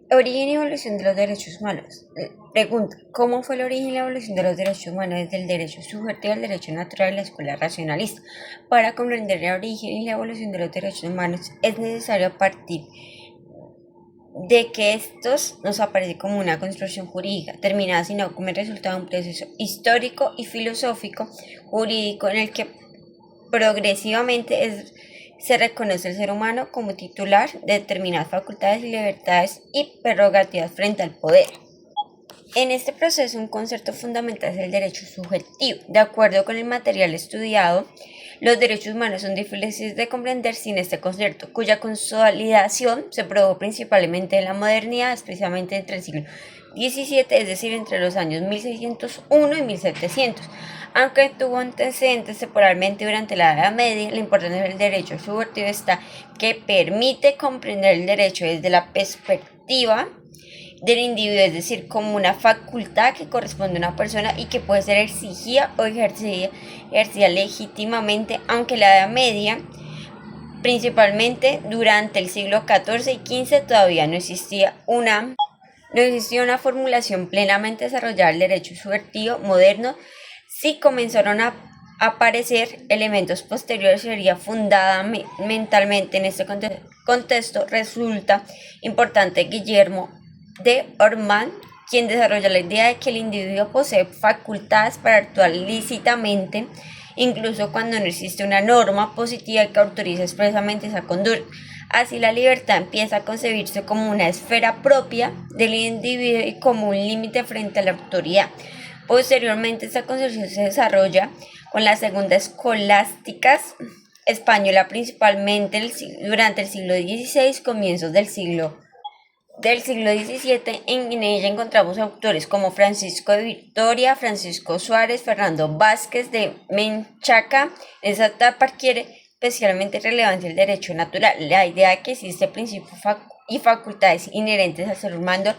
Origen y evolución de los derechos humanos. Pregunta, ¿cómo fue el origen y la evolución de los derechos humanos desde el derecho subjetivo al derecho natural y la escuela racionalista? Para comprender el origen y la evolución de los derechos humanos es necesario partir de que estos nos aparece como una construcción jurídica terminada, sino como el resultado de un proceso histórico y filosófico jurídico en el que progresivamente se reconoce el ser humano como titular de determinadas facultades y libertades y prerrogativas frente al poder. En este proceso, un concepto fundamental es el derecho subjetivo. De acuerdo con el material estudiado, los derechos humanos son difíciles de comprender sin este concepto, cuya consolidación se produjo principalmente en la modernidad, especialmente entre el siglo XVII, es decir, entre los años 1601 y 1700. Aunque tuvo antecedentes temporalmente durante la Edad Media, la importancia del derecho subjetivo está que permite comprender el derecho desde la perspectiva del individuo, es decir, como una facultad que corresponde a una persona y que puede ser exigida o ejercida legítimamente, aunque la Edad Media, principalmente durante el siglo XIV y XV, todavía no existía una formulación plenamente desarrollada del derecho subjetivo moderno. Sí comenzaron a aparecer elementos posteriores, sería fundamentalmente en este contexto resulta importante Guillermo de Ormán, quien desarrolla la idea de que el individuo posee facultades para actuar lícitamente, incluso cuando no existe una norma positiva que autorice expresamente esa conducta. Así, la libertad empieza a concebirse como una esfera propia del individuo y como un límite frente a la autoridad. Posteriormente, esta concepción se desarrolla con la segunda escolástica española, principalmente durante el siglo XVI, comienzos del siglo XVII. En ella encontramos autores como Francisco de Vitoria, Francisco Suárez, Fernando Vázquez de Menchaca. Esa etapa adquiere especialmente relevancia el derecho natural, la idea de que existe principios y facultades inherentes al ser humano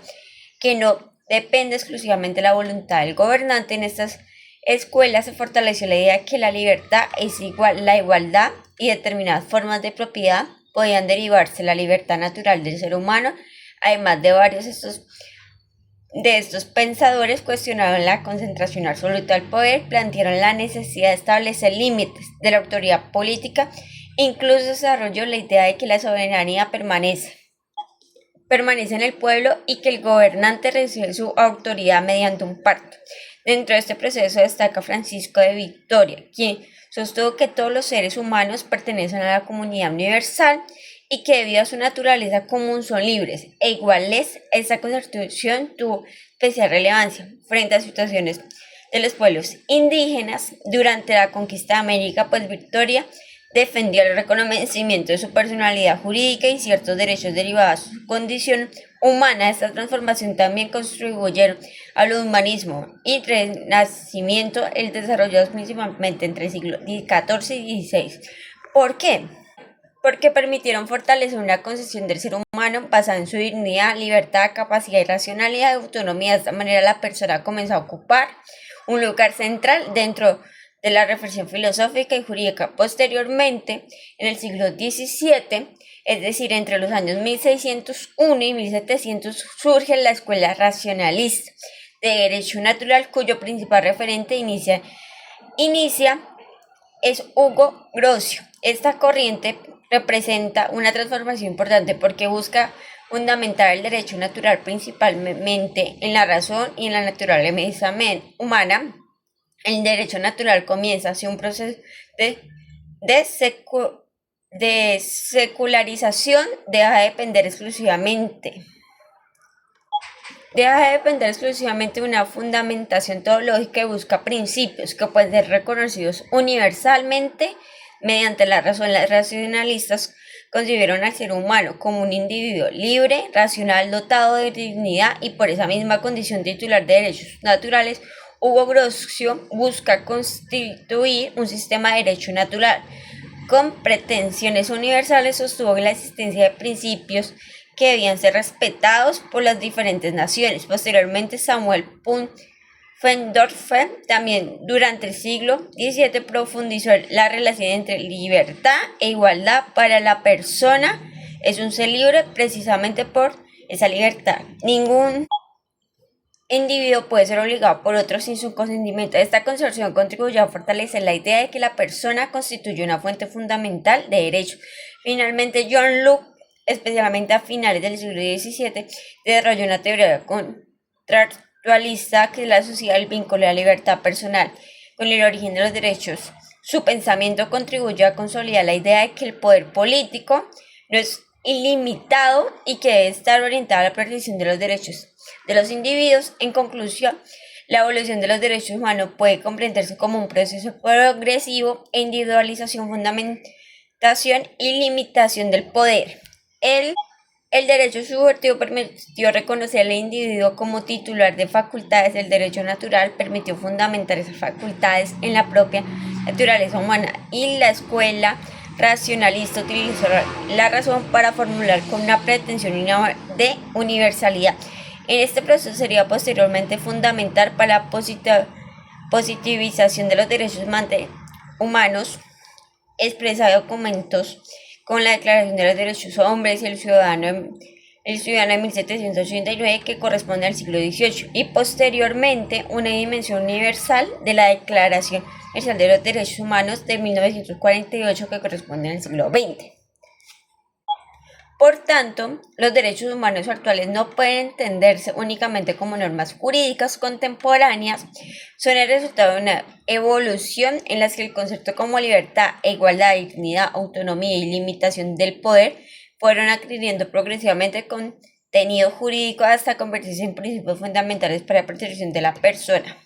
que no depende exclusivamente de la voluntad del gobernante. En estas escuelas se fortaleció la idea de que la libertad es igual, la igualdad y determinadas formas de propiedad podían derivarse de la libertad natural del ser humano. Además de varios de estos pensadores cuestionaron la concentración absoluta del poder, plantearon la necesidad de establecer límites de la autoridad política, incluso desarrolló la idea de que la soberanía permanece en el pueblo y que el gobernante recibe su autoridad mediante un pacto. Dentro de este proceso destaca Francisco de Vitoria, quien sostuvo que todos los seres humanos pertenecen a la comunidad universal y que debido a su naturaleza común son libres e iguales. Esta constitución tuvo especial relevancia frente a situaciones de los pueblos indígenas durante la conquista de América, pues Victoria defendió el reconocimiento de su personalidad jurídica y ciertos derechos derivados de su condición humana. Esta transformación también contribuyeron al humanismo y renacimiento, el desarrollado principalmente entre el siglo XIV y XVI. ¿Por qué? Porque permitieron fortalecer una concepción del ser humano basada en su dignidad, libertad, capacidad y racionalidad y autonomía. De esta manera la persona comenzó a ocupar un lugar central dentro de la reflexión filosófica y jurídica. Posteriormente, en el siglo XVII, es decir, entre los años 1601 y 1700, surge la escuela racionalista de derecho natural, cuyo principal referente inicia es Hugo Grocio. Esta corriente representa una transformación importante porque busca fundamentar el derecho natural principalmente en la razón y en la naturaleza humana. El derecho natural comienza hacia un proceso de, secu, de secularización, deja de depender exclusivamente de una fundamentación teológica y busca principios que pueden ser reconocidos universalmente mediante la razón. Las racionalistas concibieron al ser humano como un individuo libre, racional, dotado de dignidad y por esa misma condición titular de derechos naturales. Hugo Grocio busca constituir un sistema de derecho natural con pretensiones universales. Sostuvo la existencia de principios que debían ser respetados por las diferentes naciones. Posteriormente, Samuel Pfaffendorfer, también durante el siglo XVII, profundizó la relación entre libertad e igualdad. Para la persona es un ser libre precisamente por esa libertad. Ningún individuo puede ser obligado por otro sin su consentimiento. Esta concepción contribuye a fortalecer la idea de que la persona constituye una fuente fundamental de derecho. Finalmente, John Locke, especialmente a finales del siglo XVII, desarrolló una teoría contractualista que la asocia el vínculo de la libertad personal con el origen de los derechos. Su pensamiento contribuye a consolidar la idea de que el poder político no es ilimitado y que debe estar orientado a la protección de los derechos de los individuos. En conclusión, la evolución de los derechos humanos puede comprenderse como un proceso progresivo e individualización, fundamentación y limitación del poder. El derecho subjetivo permitió reconocer al individuo como titular de facultades. El derecho natural permitió fundamentar esas facultades en la propia naturaleza humana, y la escuela racionalista utilizó la razón para formular con una pretensión de universalidad. En este proceso sería posteriormente fundamental para la positivización de los derechos humanos, expresa documentos con la Declaración de los Derechos de los Hombres y el Ciudadano de 1789, que corresponde al siglo XVIII, y posteriormente una dimensión universal de la Declaración Universal de los Derechos Humanos de 1948, que corresponde al siglo XX. Por tanto, los derechos humanos actuales no pueden entenderse únicamente como normas jurídicas contemporáneas, son el resultado de una evolución en la que el concepto como libertad, igualdad, dignidad, autonomía y limitación del poder fueron adquiriendo progresivamente contenido jurídico hasta convertirse en principios fundamentales para la protección de la persona.